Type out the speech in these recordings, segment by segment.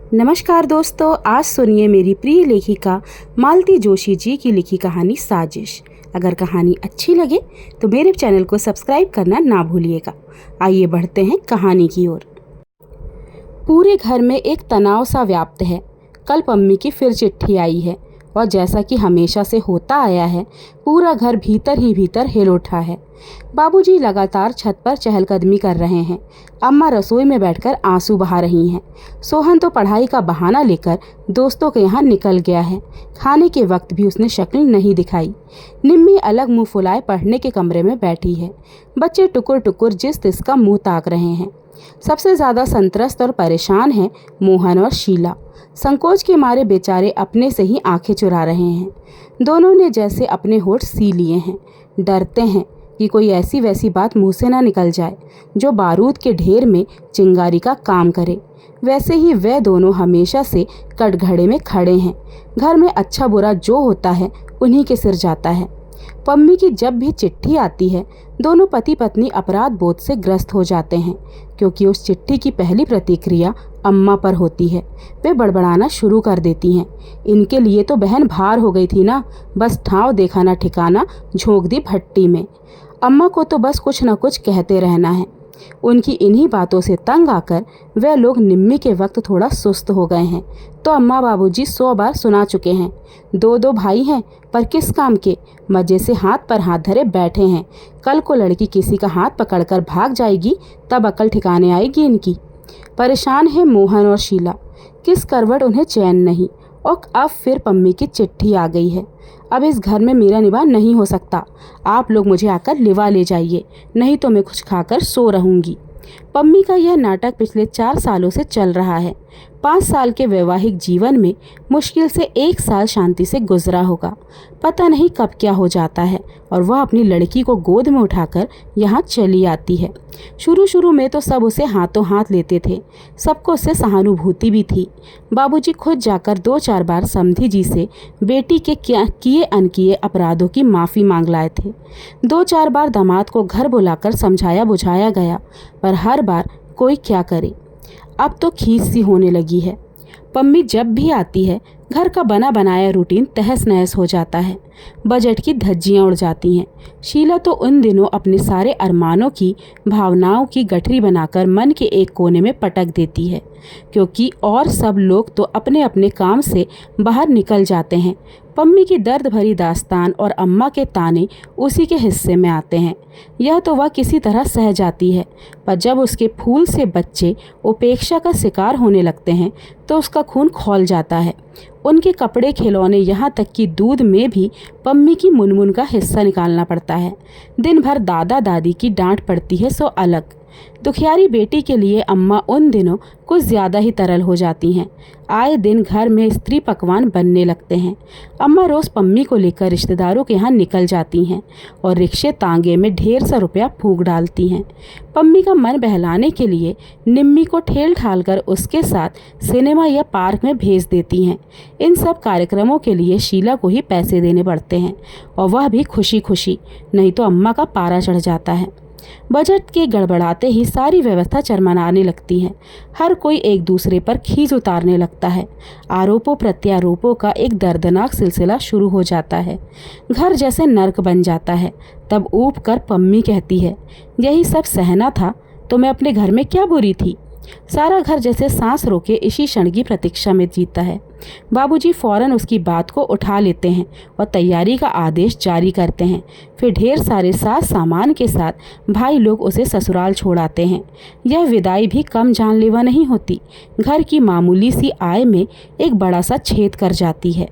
नमस्कार दोस्तों, आज सुनिए मेरी प्रिय लेखिका मालती जोशी जी की लिखी कहानी साजिश। अगर कहानी अच्छी लगे तो मेरे चैनल को सब्सक्राइब करना ना भूलिएगा। आइए बढ़ते हैं कहानी की ओर। पूरे घर में एक तनाव सा व्याप्त है। कल पम्मी की फिर चिट्ठी आई है और जैसा कि हमेशा से होता आया है, पूरा घर भीतर ही भीतर हिल उठा है। बाबूजी लगातार छत पर चहलकदमी कर रहे हैं। अम्मा रसोई में बैठकर आंसू बहा रही हैं। सोहन तो पढ़ाई का बहाना लेकर दोस्तों के यहाँ निकल गया है। खाने के वक्त भी उसने शक्ल नहीं दिखाई। निम्मी अलग मुंह फुलाए पढ़ने के कमरे में बैठी है। बच्चे टुकुर टुकुर जिस तिस का मुंह ताक रहे हैं। सबसे ज़्यादा संत्रस्त और परेशान हैं मोहन और शीला। संकोच के मारे बेचारे अपने से ही आंखें चुरा रहे हैं। दोनों ने जैसे अपने होठ सी लिए हैं। डरते हैं कि कोई ऐसी वैसी बात मुंह से ना निकल जाए जो बारूद के ढेर में चिंगारी का काम करे। वैसे ही वे दोनों हमेशा से कटघरे में खड़े हैं। घर में अच्छा बुरा जो होता है उन्हीं के सिर जाता है। पम्मी की जब भी चिट्ठी आती है, दोनों पति पत्नी अपराध बोध से ग्रस्त हो जाते हैं, क्योंकि उस चिट्ठी की पहली प्रतिक्रिया अम्मा पर होती है। वे बड़बड़ाना शुरू कर देती हैं। इनके लिए तो बहन भार हो गई थी ना, बस ठाव देखा ना ठिकाना, झोंक दी भट्टी में। अम्मा को तो बस कुछ न कुछ कहते रहना है। उनकी इन्हीं बातों से तंग आकर वे लोग निम्मी के वक्त थोड़ा सुस्त हो गए हैं। तो अम्मा बाबूजी 100 बार सुना चुके हैं। दो भाई हैं पर किस काम के, मजे से हाथ पर हाथ धरे बैठे हैं। कल को लड़की किसी का हाथ पकड़कर भाग जाएगी तब अकल ठिकाने आएगी इनकी। परेशान है मोहन और शीला। किस करवट उन्हें चैन नहीं। और अब फिर पम्मी की चिट्ठी आ गई है। अब इस घर में मेरा निवाह नहीं हो सकता। आप लोग मुझे आकर लिवा ले जाइए, नहीं तो मैं कुछ खाकर सो रहूँगी। पम्मी का यह नाटक पिछले 4 सालों से चल रहा है। 5 साल के वैवाहिक जीवन में मुश्किल से 1 साल शांति से गुजरा होगा। पता नहीं कब क्या हो जाता है और वह अपनी लड़की को गोद में उठाकर यहाँ चली आती है। शुरू में तो सब उसे हाथों हाथ लेते थे। सबको उससे सहानुभूति भी थी। बाबूजी खुद जाकर 2-4 बार समधी जी से बेटी के किए अनकिए अपराधों की माफ़ी मांग लाए थे। 2-4 बार दामाद को घर बुलाकर समझाया बुझाया गया, पर हर बार कोई क्या करे। अब तो खीस सी होने लगी है। पम्मी जब भी आती है, घर का बना बनाया रूटीन तहस नहस हो जाता है। बजट की धज्जियाँ उड़ जाती हैं। शीला तो उन दिनों अपने सारे अरमानों की भावनाओं की गठरी बनाकर मन के एक कोने में पटक देती है, क्योंकि और सब लोग तो अपने अपने काम से बाहर निकल जाते हैं। पम्मी की दर्द भरी दास्तान और अम्मा के ताने उसी के हिस्से में आते हैं। यह तो वह किसी तरह सह जाती है, पर जब उसके फूल से बच्चे उपेक्षा का शिकार होने लगते हैं तो उसका खून खौल जाता है। उनके कपड़े खिलौने यहाँ तक कि दूध में भी पम्मी की मुनमुन का हिस्सा निकालना पड़ता है। दिन भर दादा दादी की डांट पड़ती है सो अलग। दुखियारी बेटी के लिए अम्मा उन दिनों कुछ ज़्यादा ही तरल हो जाती हैं। आए दिन घर में स्त्री पकवान बनने लगते हैं। अम्मा रोज़ पम्मी को लेकर रिश्तेदारों के यहाँ निकल जाती हैं और रिक्शे तांगे में ढेर सा रुपया फूंक डालती हैं। पम्मी का मन बहलाने के लिए निम्मी को ठेल ठाल कर उसके साथ सिनेमा या पार्क में भेज देती हैं। इन सब कार्यक्रमों के लिए शीला को ही पैसे देने पड़ते हैं, और वह भी खुशी खुशी, नहीं तो अम्मा का पारा चढ़ जाता है। बजट के गड़बड़ाते ही सारी व्यवस्था चरमराने लगती है। हर कोई एक दूसरे पर खींच उतारने लगता है। आरोपों प्रत्यारोपों का एक दर्दनाक सिलसिला शुरू हो जाता है। घर जैसे नर्क बन जाता है। तब ऊब कर पम्मी कहती है, यही सब सहना था तो मैं अपने घर में क्या बुरी थी। सारा घर जैसे सांस रोके इसी क्षण की प्रतीक्षा में जीता है। बाबूजी फौरन उसकी बात को उठा लेते हैं और तैयारी का आदेश जारी करते हैं। फिर ढेर सारे साज सामान के साथ भाई लोग उसे ससुराल छोड़ आते हैं। यह विदाई भी कम जानलेवा नहीं होती। घर की मामूली सी आय में एक बड़ा सा छेद कर जाती है।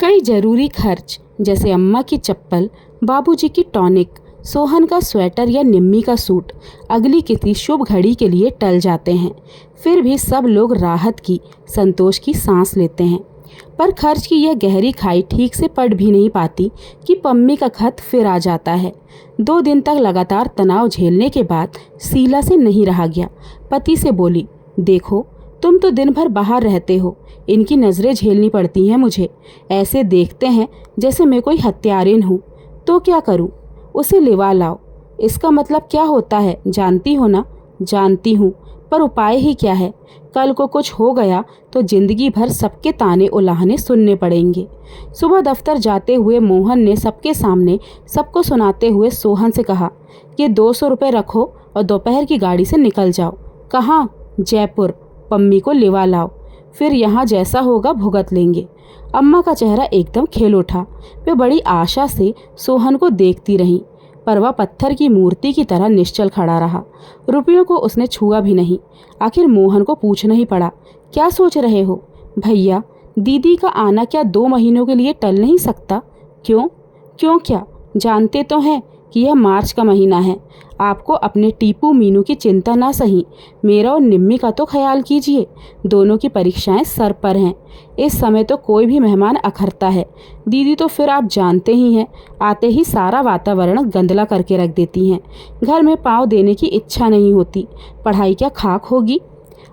कई जरूरी खर्च जैसे अम्मा की चप्पल, बाबूजी की टॉनिक, सोहन का स्वेटर या निम्मी का सूट अगली किसी शुभ घड़ी के लिए टल जाते हैं। फिर भी सब लोग राहत की, संतोष की सांस लेते हैं। पर खर्च की यह गहरी खाई ठीक से पड़ भी नहीं पाती कि पम्मी का खत फिर आ जाता है। 2 दिन तक लगातार तनाव झेलने के बाद शीला से नहीं रहा गया। पति से बोली, देखो तुम तो दिन भर बाहर रहते हो, इनकी नज़रें झेलनी पड़ती हैं मुझे। ऐसे देखते हैं जैसे मैं कोई हत्यारिन हूँ। तो क्या करूँ? उसे लिवा लाओ। इसका मतलब क्या होता है जानती हो ना? जानती हूँ, पर उपाय ही क्या है? कल को कुछ हो गया तो जिंदगी भर सबके ताने उलाहने सुनने पड़ेंगे। सुबह दफ्तर जाते हुए मोहन ने सबके सामने सबको सुनाते हुए सोहन से कहा कि 200 रुपये रखो और दोपहर की गाड़ी से निकल जाओ। कहाँ? जयपुर। पम्मी को लिवा लाओ, फिर यहाँ जैसा होगा भुगत लेंगे। अम्मा का चेहरा एकदम खिल उठा। वे बड़ी आशा से सोहन को देखती रहीं, पर वह पत्थर की मूर्ति की तरह निश्चल खड़ा रहा। रुपयों को उसने छुआ भी नहीं। आखिर मोहन को पूछना ही पड़ा, क्या सोच रहे हो भैया? दीदी का आना क्या 2 महीनों के लिए टल नहीं सकता? क्यों? क्यों क्या? जानते तो हैं कि यह मार्च का महीना है। आपको अपने टीपू मीनू की चिंता ना सही, मेरा और निम्मी का तो ख्याल कीजिए। दोनों की परीक्षाएं सर पर हैं। इस समय तो कोई भी मेहमान अखरता है। दीदी तो फिर आप जानते ही हैं, आते ही सारा वातावरण गंदला करके रख देती हैं। घर में पाँव देने की इच्छा नहीं होती। पढ़ाई क्या खाक होगी?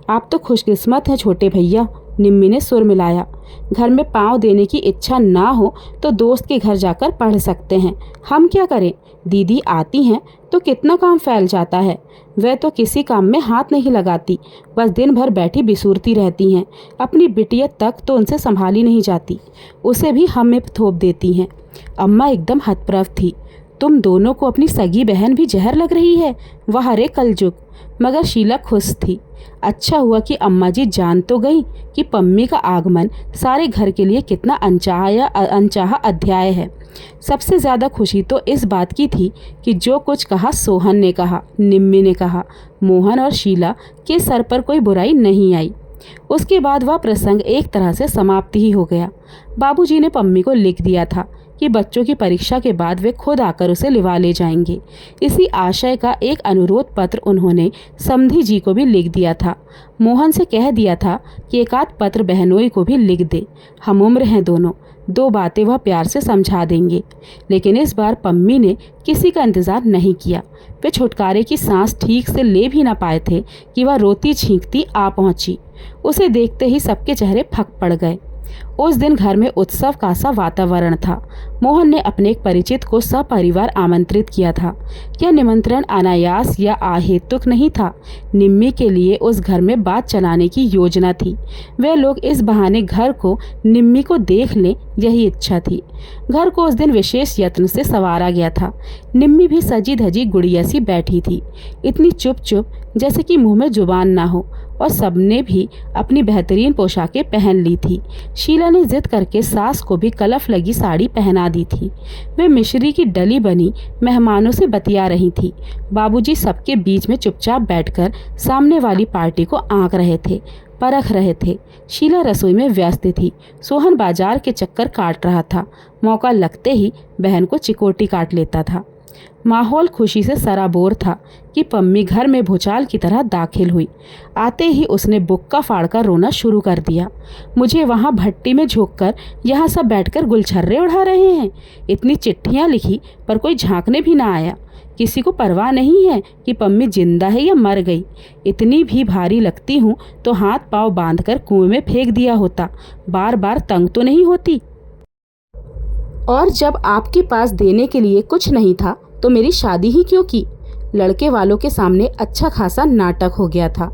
आप तो खुशकिस्मत हैं छोटे भैया, निम्मी ने सुर मिलाया। घर में पाँव देने की इच्छा ना हो तो दोस्त के घर जाकर पढ़ सकते हैं। हम क्या करें? दीदी आती हैं तो कितना काम फैल जाता है। वह तो किसी काम में हाथ नहीं लगाती, बस दिन भर बैठी बिसूरती रहती हैं। अपनी बिटिया तक तो उनसे संभाली नहीं जाती, उसे भी हम में थोप देती हैं। अम्मा एकदम हतप्रभ थी। तुम दोनों को अपनी सगी बहन भी जहर लग रही है? वाह रे कलजुग। मगर शीला खुश थी। अच्छा हुआ कि अम्मा जी जान तो गई कि पम्मी का आगमन सारे घर के लिए कितना अनचाहा अध्याय है। सबसे ज़्यादा खुशी तो इस बात की थी कि जो कुछ कहा सोहन ने कहा, निम्मी ने कहा, मोहन और शीला के सर पर कोई बुराई नहीं आई। उसके बाद वह प्रसंग एक तरह से समाप्त ही हो गया। बाबूजी ने पम्मी को लिख दिया था कि बच्चों की परीक्षा के बाद वे खुद आकर उसे लिवा ले जाएंगे। इसी आशय का एक अनुरोध पत्र उन्होंने समधी जी को भी लिख दिया था। मोहन से कह दिया था कि एक आध पत्र बहनोई को भी लिख दे, हम उम्र हैं दोनों, 2 बातें वह प्यार से समझा देंगे। लेकिन इस बार पम्मी ने किसी का इंतज़ार नहीं किया। वे छुटकारे की सांस ठीक से ले भी ना पाए थे कि वह रोती छींकती आ पहुंची। उसे देखते ही सबके चेहरे फक पड़ गए। उस दिन घर में उत्सव का सा वातावरण था। मोहन ने अपने एक परिचित को सपरिवार आमंत्रित किया था। यह निमंत्रण अनायास या अहेतुक नहीं था। निम्मी के लिए उस घर में बात चलाने की योजना थी। वे लोग इस बहाने घर को निम्मी को देख लें, यही इच्छा थी। घर को उस दिन विशेष यत्न से संवारा गया था। निम्मी भी सजी धजी गुड़िया सी बैठी थी, इतनी चुप चुप जैसे कि मुंह में जुबान ना हो, और सबने भी अपनी बेहतरीन पोशाकें पहन ली थी। शीला ने जिद करके सास को भी कलफ लगी साड़ी पहना दी थी। वे मिश्री की डली बनी मेहमानों से बतिया रही थी। बाबूजी सबके बीच में चुपचाप बैठकर सामने वाली पार्टी को आंक रहे थे, परख रहे थे। शीला रसोई में व्यस्त थी। सोहन बाजार के चक्कर काट रहा था। मौका लगते ही बहन को चिकोटी काट लेता था। माहौल खुशी से सराबोर था कि पम्मी घर में भूचाल की तरह दाखिल हुई। आते ही उसने बुक्का फाड़कर रोना शुरू कर दिया। मुझे वहाँ भट्टी में झोंककर यहाँ सब बैठकर गुलछर्रे उड़ा रहे हैं। इतनी चिट्ठियाँ लिखी पर कोई झांकने भी ना आया। किसी को परवाह नहीं है कि पम्मी जिंदा है या मर गई। इतनी भी भारी लगती हूँ तो हाथ पाँव बांधकर कुएं में फेंक दिया होता। बार बार तंग तो नहीं होती। और जब आपके पास देने के लिए कुछ नहीं था तो मेरी शादी ही क्यों की? लड़के वालों के सामने अच्छा खासा नाटक हो गया था।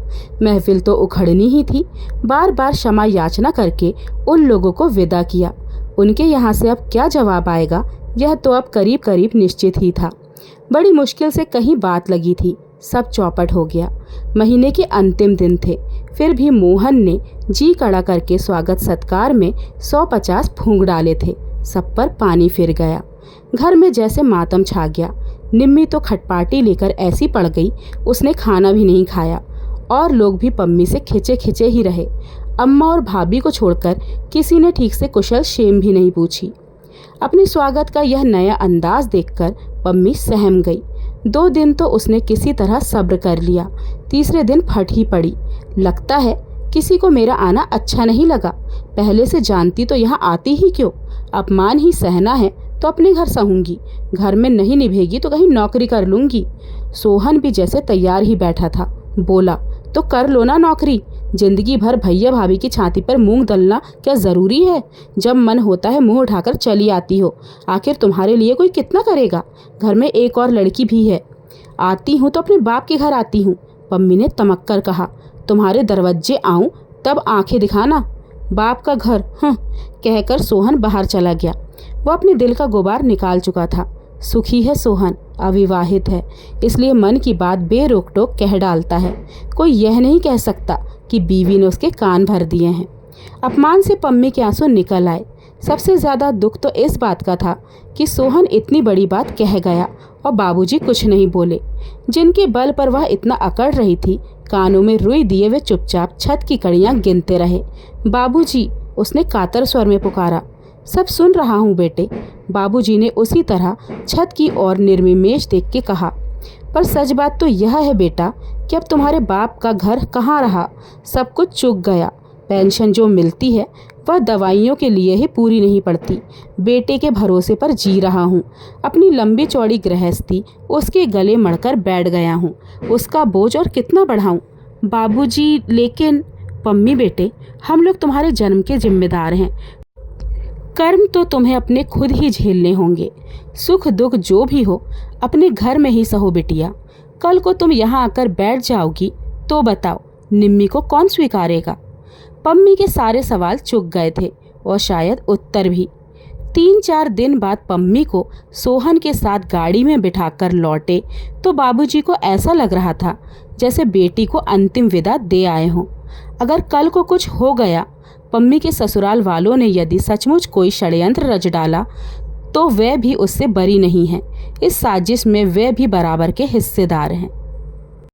महफिल तो उखड़नी ही थी। बार बार क्षमा याचना करके उन लोगों को विदा किया। उनके यहाँ से अब क्या जवाब आएगा, यह तो अब करीब करीब निश्चित ही था। बड़ी मुश्किल से कहीं बात लगी थी। सब चौपट हो गया। महीने के अंतिम दिन थे, फिर भी मोहन ने जी कड़ा करके स्वागत सत्कार में 150 फूंक डाले थे। सब पर पानी फिर गया। घर में जैसे मातम छा गया। निम्मी तो खटपाटी लेकर ऐसी पड़ गई, उसने खाना भी नहीं खाया। और लोग भी पम्मी से खिंचे खिंचे ही रहे। अम्मा और भाभी को छोड़कर किसी ने ठीक से कुशल क्षेम भी नहीं पूछी। अपने स्वागत का यह नया अंदाज देखकर पम्मी सहम गई। 2 दिन तो उसने किसी तरह सब्र कर लिया। तीसरे दिन फट ही पड़ी। लगता है किसी को मेरा आना अच्छा नहीं लगा। पहले से जानती तो यहाँ आती ही क्यों? अपमान ही सहना है तो अपने घर सहूंगी, घर में नहीं निभेगी तो कहीं नौकरी कर लूंगी। सोहन भी जैसे तैयार ही बैठा था। बोला, तो कर लो ना नौकरी। जिंदगी भर भैया भाभी की छाती पर मूंग दलना क्या ज़रूरी है? जब मन होता है मुंह उठाकर चली आती हो। आखिर तुम्हारे लिए कोई कितना करेगा? घर में एक और लड़की भी है। आती हूँ तो अपने बाप के घर आती हूँ, पम्मी ने तमक कर कहा। तुम्हारे दरवाजे आऊं तब आंखें दिखाना। बाप का घर कहकर सोहन बाहर चला गया। वो अपने दिल का गुबार निकाल चुका था। सुखी है सोहन, अविवाहित है, इसलिए मन की बात बेरोक टोक कह डालता है। कोई यह नहीं कह सकता कि बीवी ने उसके कान भर दिए हैं। अपमान से पम्मी के आंसू निकल आए। सबसे ज़्यादा दुख तो इस बात का था कि सोहन इतनी बड़ी बात कह गया और बाबूजी कुछ नहीं बोले। जिनके बल पर वह इतना अकड़ रही थी, कानों में रुई दिए वे चुपचाप छत की कड़ियाँ गिनते रहे। बाबूजी, उसने कातर स्वर में पुकारा। सब सुन रहा हूँ बेटे, बाबूजी ने उसी तरह छत की ओर निर्विमेष देख के कहा। पर सच बात तो यह है बेटा कि अब तुम्हारे बाप का घर कहाँ रहा, सब कुछ चूक गया। पेंशन जो मिलती है वह दवाइयों के लिए ही पूरी नहीं पड़ती। बेटे के भरोसे पर जी रहा हूँ। अपनी लंबी चौड़ी गृहस्थी उसके गले मढ़कर बैठ गया हूँ। उसका बोझ और कितना बढ़ाऊँ बाबूजी? लेकिन पम्मी बेटे, हम लोग तुम्हारे जन्म के जिम्मेदार हैं। कर्म तो तुम्हें अपने खुद ही झेलने होंगे। सुख दुख जो भी हो अपने घर में ही सहो बिटिया। कल को तुम यहाँ आकर बैठ जाओगी तो बताओ निम्मी को कौन स्वीकारेगा? पम्मी के सारे सवाल चुक गए थे और शायद उत्तर भी। 3-4 दिन बाद पम्मी को सोहन के साथ गाड़ी में बिठाकर लौटे तो बाबूजी को ऐसा लग रहा था जैसे बेटी को अंतिम विदा दे आए हों। अगर कल को कुछ हो गया, पम्मी के ससुराल वालों ने यदि सचमुच कोई षड्यंत्र रच डाला, तो वे भी उससे बरी नहीं हैं। इस साजिश में वे भी बराबर के हिस्सेदार हैं।